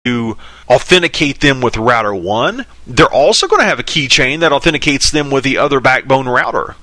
to authenticate them with router 1, they're also going to have a keychain that authenticates them with the other backbone router.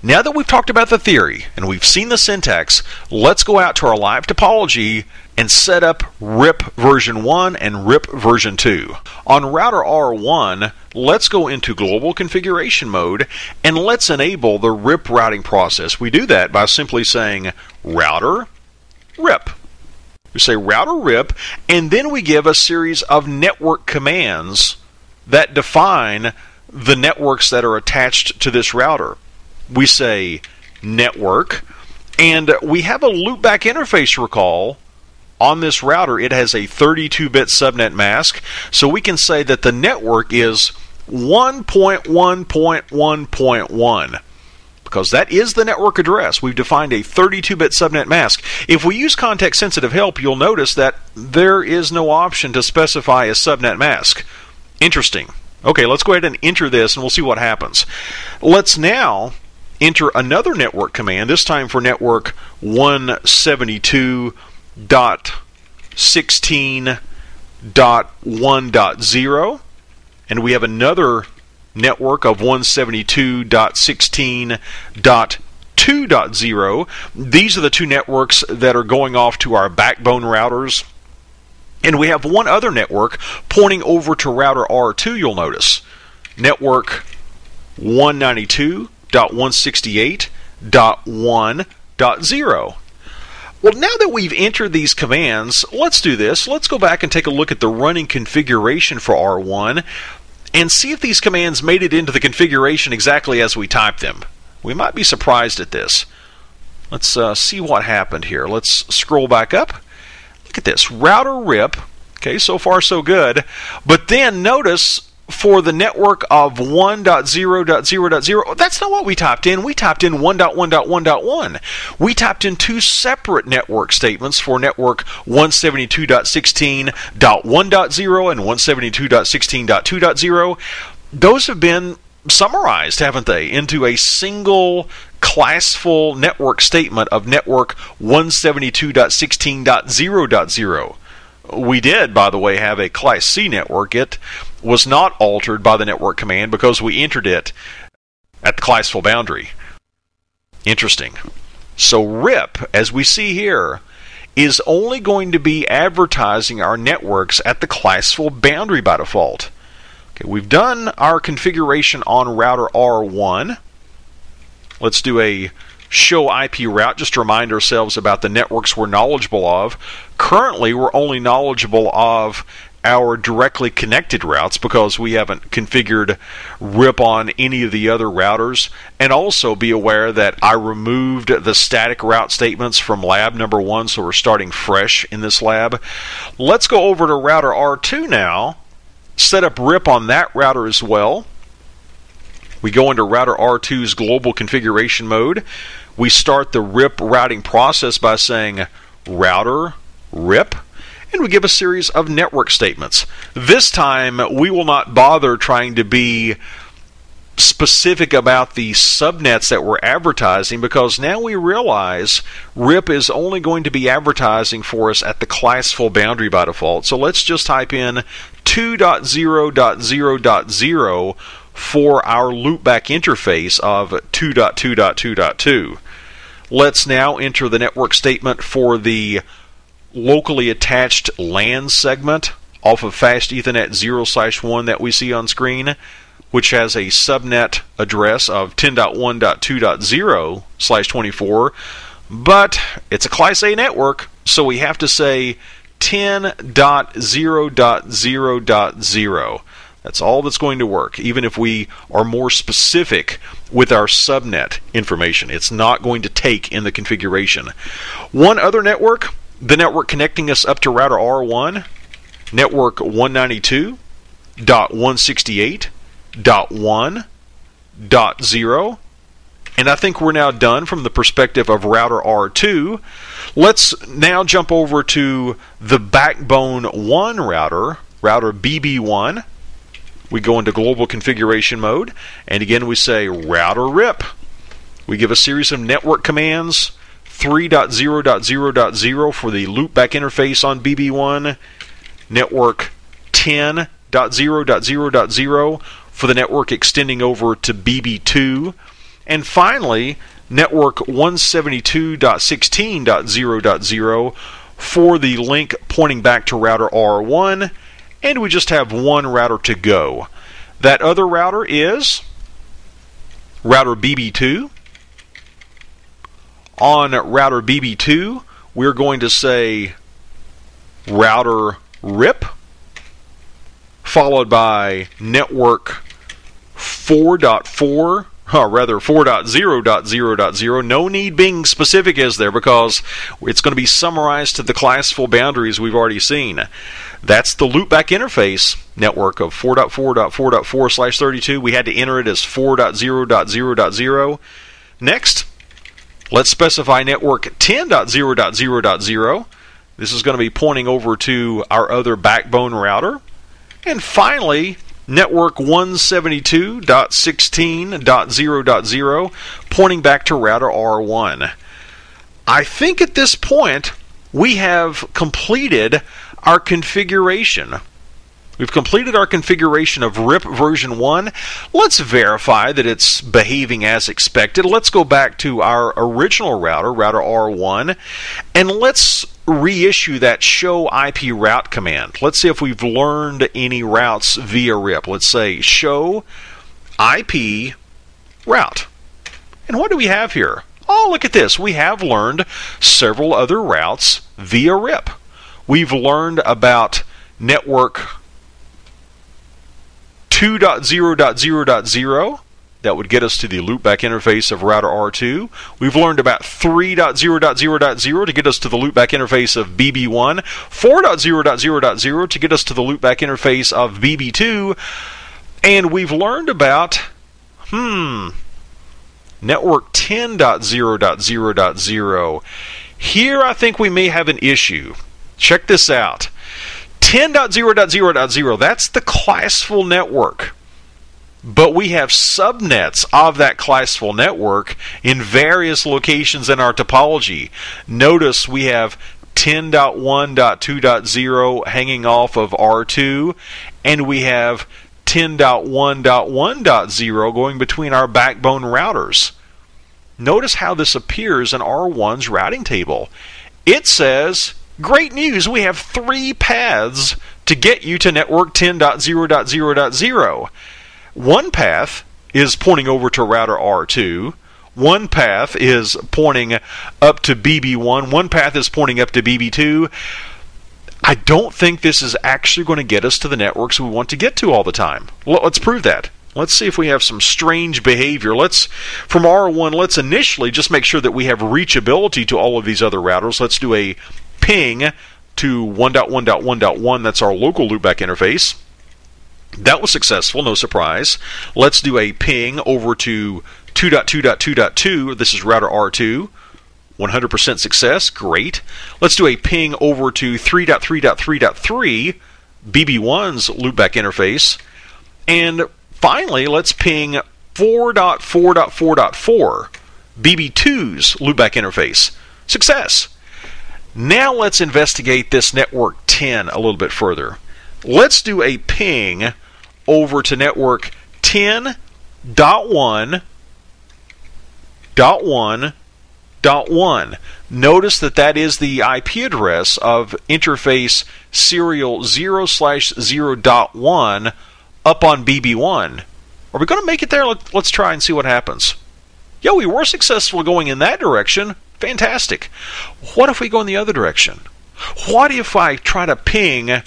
Now that we've talked about the theory and we've seen the syntax, let's go out to our live topology and set up RIP version 1 and RIP version 2. On router R1, let's go into global configuration mode and let's enable the RIP routing process. We do that by simply saying router RIP. We say router RIP, and then we give a series of network commands that define the networks that are attached to this router. We say network, and we have a loopback interface recall on this router. It has a 32-bit subnet mask, so we can say that the network is 1.1.1.1, because that is the network address. We've defined a 32-bit subnet mask. If we use context-sensitive help, you'll notice that there is no option to specify a subnet mask. Interesting. Okay, let's go ahead and enter this, and we'll see what happens. Let's now enter another network command, this time for network 172.16.1.0, and we have another network of 172.16.2.0. These are the two networks that are going off to our backbone routers. And we have one other network pointing over to router R2, you'll notice. Network 192.168.1.0. Well, now that we've entered these commands, let's do this. Let's go back and take a look at the running configuration for R1 and see if these commands made it into the configuration exactly as we typed them. We might be surprised at this. Let's see what happened here. Let's scroll back up. Look at this, router RIP. Okay, so far so good. But then notice for the network of 1.0.0.0, that's not what we typed in. We typed in 1.1.1.1. We typed in two separate network statements for network 172.16.1.0 and 172.16.2.0. Those have been summarized, haven't they, into a single classful network statement of network 172.16.0.0. We did, by the way, have a Class C network. It was not altered by the network command because we entered it at the classful boundary. Interesting. So RIP, as we see here, is only going to be advertising our networks at the classful boundary by default. Okay, we've done our configuration on router R1. Let's do a show IP route just to remind ourselves about the networks we're knowledgeable of. Currently, we're only knowledgeable of our directly connected routes because we haven't configured RIP on any of the other routers. And also be aware that I removed the static route statements from lab number 1, so we're starting fresh in this lab. Let's go over to router R2 now, set up RIP on that router as well. We go into router R2's global configuration mode. We start the RIP routing process by saying router RIP, and we give a series of network statements. This time we will not bother trying to be specific about the subnets that we're advertising because now we realize RIP is only going to be advertising for us at the classful boundary by default. So let's just type in 2.0.0.0 for our loopback interface of 2.2.2.2. Let's now enter the network statement for the locally attached LAN segment off of Fast Ethernet 0/1 that we see on screen, which has a subnet address of 10.1.2.0/24, but it's a Class A network, so we have to say 10.0.0.0. That's all that's going to work, even if we are more specific with our subnet information. It's not going to take in the configuration. One other network, the network connecting us up to router R1, network 192.168.1.0. And I think we're now done from the perspective of router R2. Let's now jump over to the backbone 1 router, router BB1. We go into global configuration mode, and again we say router RIP. We give a series of network commands, 3.0.0.0 for the loopback interface on BB1, network 10.0.0.0 for the network extending over to BB2, and finally network 172.16.0.0 for the link pointing back to router R1, and we just have one router to go. That other router is router BB2. On router BB2, we're going to say router RIP, followed by network 4.0.0.0. No need being specific, is there, because it's going to be summarized to the classful boundaries we've already seen. That's the loopback interface network of 4.4.4.4/32. We had to enter it as 4.0.0.0. Next, let's specify network 10.0.0.0. This is going to be pointing over to our other backbone router. And finally, network 172.16.0.0 pointing back to router R1. I think at this point we have completed our configuration. We've completed our configuration of RIP version 1. Let's verify that it's behaving as expected. Let's go back to our original router, router R1, and let's reissue that show IP route command. Let's see if we've learned any routes via RIP. Let's say show IP route. And what do we have here? Oh, look at this. We have learned several other routes via RIP. We've learned about network 2.0.0.0. That would get us to the loopback interface of router R2. We've learned about 3.0.0.0 to get us to the loopback interface of BB1, 4.0.0.0 to get us to the loopback interface of BB2, and we've learned about network 10.0.0.0. Here I think we may have an issue. Check this out. 10.0.0.0, that's the classful network. But we have subnets of that classful network in various locations in our topology. Notice we have 10.1.2.0 hanging off of R2, and we have 10.1.1.0 going between our backbone routers. Notice how this appears in R1's routing table. It says, great news, we have 3 paths to get you to network 10.0.0.0. One path is pointing over to router R2. One path is pointing up to BB1. One path is pointing up to BB2. I don't think this is actually going to get us to the networks we want to get to all the time. Let's prove that. Let's see if we have some strange behavior. From R1, let's initially just make sure that we have reachability to all of these other routers. Let's do a ping to 1.1.1.1. That's our local loopback interface. That was successful, no surprise. Let's do a ping over to 2.2.2.2. This is router R2. 100% success, great. Let's do a ping over to 3.3.3.3, BB1's loopback interface. And finally, let's ping 4.4.4.4, BB2's loopback interface. Success. Now let's investigate this network 10 a little bit further. Let's do a ping over to network 10.1.1.1. Notice that is the IP address of interface serial 0/0.1 up on BB1. Are we going to make it there? Let's try and see what happens. Yeah, we were successful going in that direction. Fantastic. What if we go in the other direction? What if I try to ping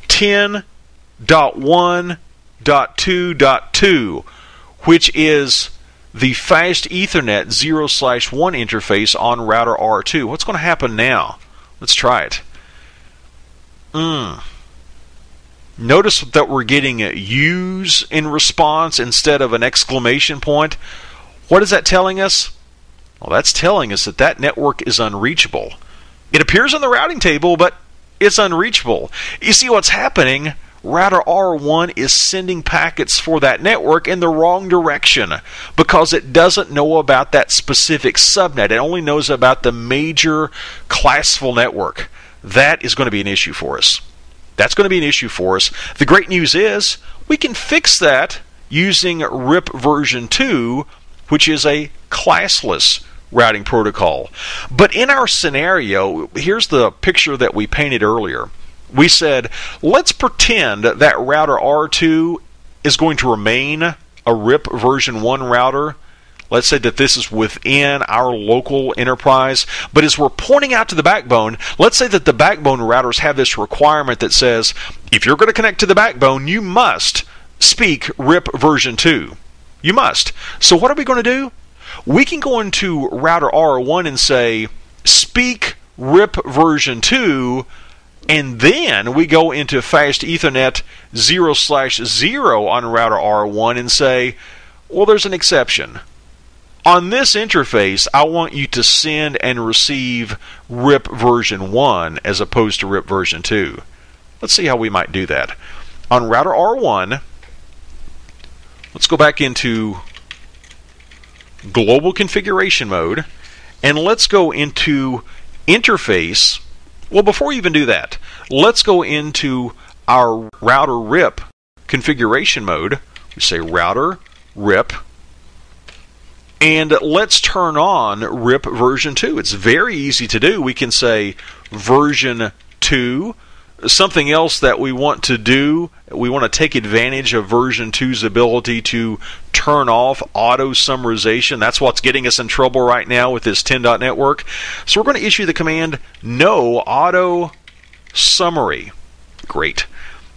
10.1.2.2, which is the fast Ethernet 0/1 interface on router R2? What's going to happen now? Let's try it. Notice that we're getting U's in response instead of an exclamation point. What is that telling us? Well, that's telling us that network is unreachable. It appears on the routing table, but it's unreachable. You see what's happening? Router R1 is sending packets for that network in the wrong direction because it doesn't know about that specific subnet. It only knows about the major classful network. That is going to be an issue for us. That's going to be an issue for us. The great news is we can fix that using RIP version 2, which is a classless routing protocol. But in our scenario, here's the picture that we painted earlier. We said, let's pretend that router R2 is going to remain a RIP version 1 router. Let's say that this is within our local enterprise, but as we're pointing out to the backbone, let's say that the backbone routers have this requirement that says, if you're going to connect to the backbone, you must speak RIP version 2. You must. So what are we going to do? We can go into router R1 and say, speak RIP version 2, and then we go into Fast Ethernet 0/0 on router R1 and say, well, there's an exception. On this interface, I want you to send and receive RIP version 1 as opposed to RIP version 2. Let's see how we might do that. On router R1, let's go back into global configuration mode, and let's go into interface. Well, before we even do that, let's go into our router RIP configuration mode. We say router RIP, and let's turn on RIP version 2. It's very easy to do. We can say version 2. Something else that we want to do, we want to take advantage of version 2's ability to turn off auto summarization. That's what's getting us in trouble right now with this 10. Network. So we're going to issue the command no auto summary. Great.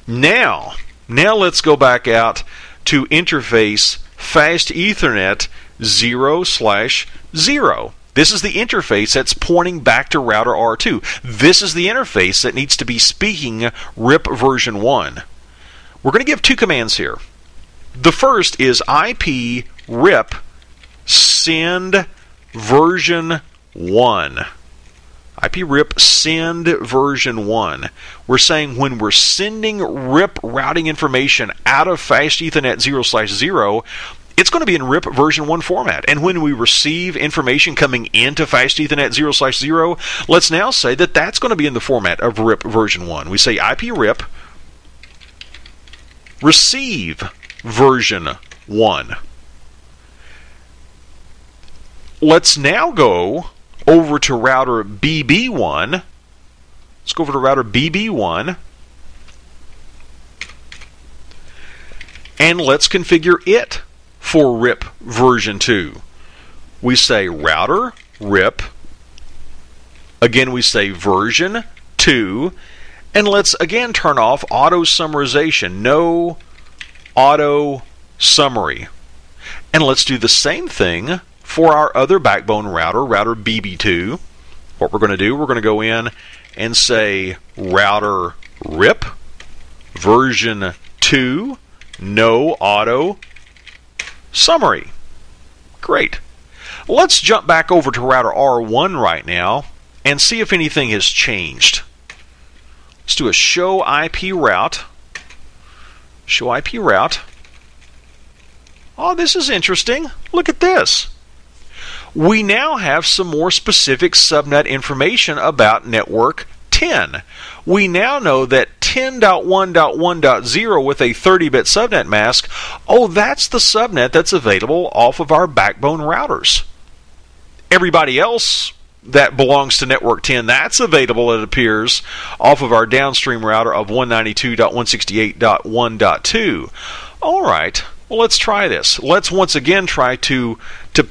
Now let's go back out to interface Fast Ethernet 0/0. This is the interface that's pointing back to router R2. This is the interface that needs to be speaking RIP version 1. We're going to give two commands here. The first is IP RIP send version 1. IP RIP send version 1. We're saying when we're sending RIP routing information out of Fast Ethernet 0/0, it's going to be in RIP version 1 format. And when we receive information coming into Fast Ethernet 0/0, let's now say that that's going to be in the format of RIP version 1. We say IP RIP receive version 1. Let's now go over to router BB1. Let's go over to router BB1. And let's configure it for RIP version 2. We say router RIP. Again, we say version 2. And let's again turn off auto summarization. No auto summary. And let's do the same thing for our other backbone router, router BB2. What we're going to do, we're going to go in and say router RIP version 2, no auto summary. Great. Let's jump back over to router R1 right now and see if anything has changed. Let's do a show IP route. Show IP route. Oh, this is interesting. Look at this. We now have some more specific subnet information about network 10. We now know that 10.1.1.0 with a 30-bit subnet mask, oh, that's the subnet that's available off of our backbone routers. Everybody else that belongs to network 10, that's available, it appears, off of our downstream router of 192.168.1.2. All right, well, let's try this. Let's once again try to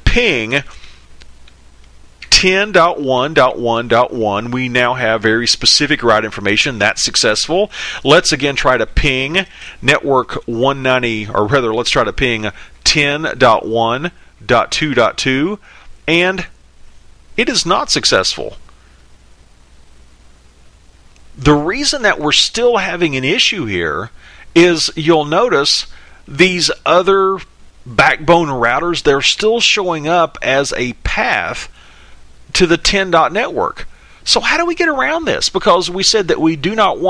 ping 10.1.1.1. We now have very specific route information. That's successful. Let's again try to ping network 190, or rather, let's try to ping 10.1.2.2, and it is not successful. The reason that we're still having an issue here is you'll notice these other backbone routers, they're still showing up as a path to the 10. Network. So how do we get around this? Because we said that we do not want